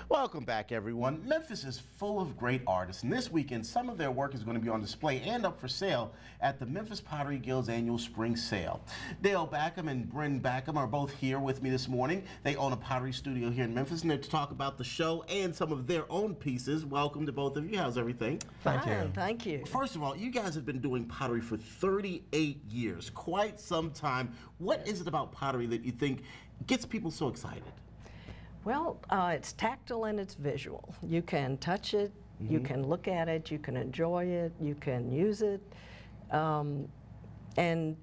Welcome back, everyone. Memphis is full of great artists, and this weekend some of their work is going to be on display and up for sale at the Memphis Pottery Guild's annual spring sale. Dale Baucum and Brin Baucum are both here with me this morning. They own a pottery studio here in Memphis, and they're to talk about the show and some of their own pieces. Welcome to both of you. How's everything? Thank you. Thank you. First of all, you guys have been doing pottery for 38 years, quite some time. What is it about pottery that you think gets people so excited? Well, it's tactile and it's visual. You can touch it, you can look at it, you can enjoy it, you can use it, and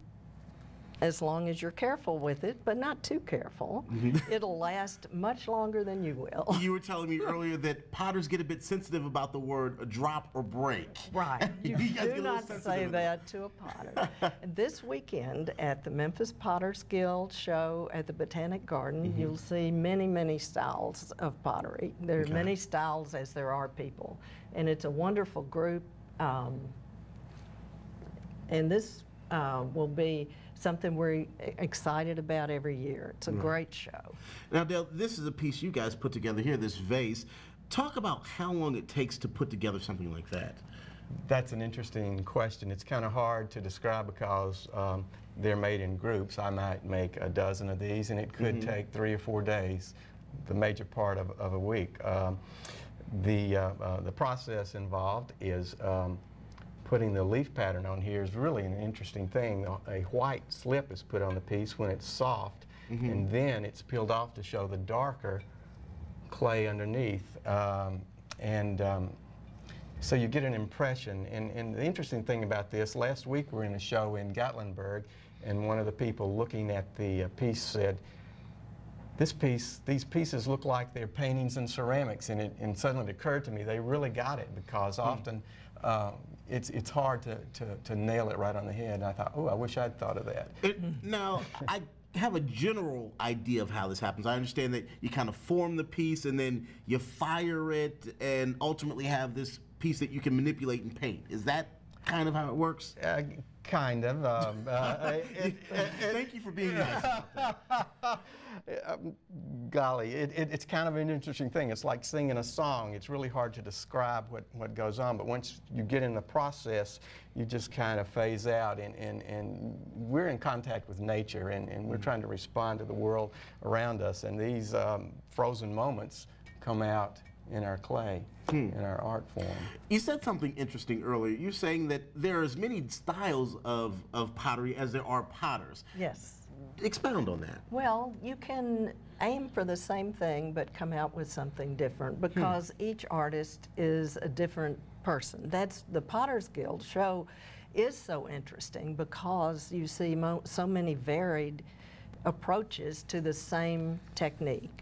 as long as you're careful with it, but not too careful, it'll last much longer than you will. You were telling me earlier that potters get a bit sensitive about the word drop or break. Right. You guys do not say that to a potter. This weekend at the Memphis Potters Guild show at the Botanic Garden, you'll see many, many styles of pottery. There are many styles as there are people. And it's a wonderful group. And this will be something we're excited about every year. It's a great show. Now, Dale, this is a piece you guys put together here, this vase. Talk about how long it takes to put together something like that. That's an interesting question. It's kind of hard to describe because they're made in groups. I might make a dozen of these, and it could take 3 or 4 days, the major part of a week. The process involved is putting the leaf pattern on here is really an interesting thing. A white slip is put on the piece when it's soft, and then it's peeled off to show the darker clay underneath. So you get an impression. And the interesting thing about this, last week we were in a show in Gatlinburg, and one of the people looking at the piece said, these pieces look like they're paintings and ceramics, and suddenly it occurred to me they really got it, because often it's hard to nail it right on the head. And I thought, oh, I wish I'd thought of that. Now, I have a general idea of how this happens. I understand that you kind of form the piece and then you fire it and ultimately have this piece that you can manipulate and paint. Is that kind of how it works? Kind of. Thank you for being nice. Golly, it's kind of an interesting thing. It's like singing a song. It's really hard to describe what goes on, but once you get in the process, you just kind of phase out, and we're in contact with nature, and we're trying to respond to the world around us, and these frozen moments come out in our clay, in our art form. You said something interesting earlier. You're saying that there are as many styles of pottery as there are potters. Yes. Expound on that. Well, you can aim for the same thing but come out with something different, because each artist is a different person. That's the Potters Guild show is so interesting because you see so many varied approaches to the same technique.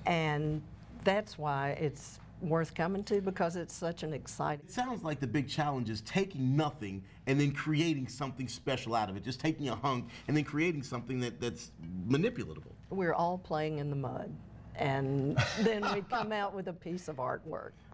And that's why it's worth coming to, because it's such an exciting... It sounds like the big challenge is taking nothing and then creating something special out of it. Just taking a hunk and then creating something that's manipulatable. We're all playing in the mud, and then we come out with a piece of artwork.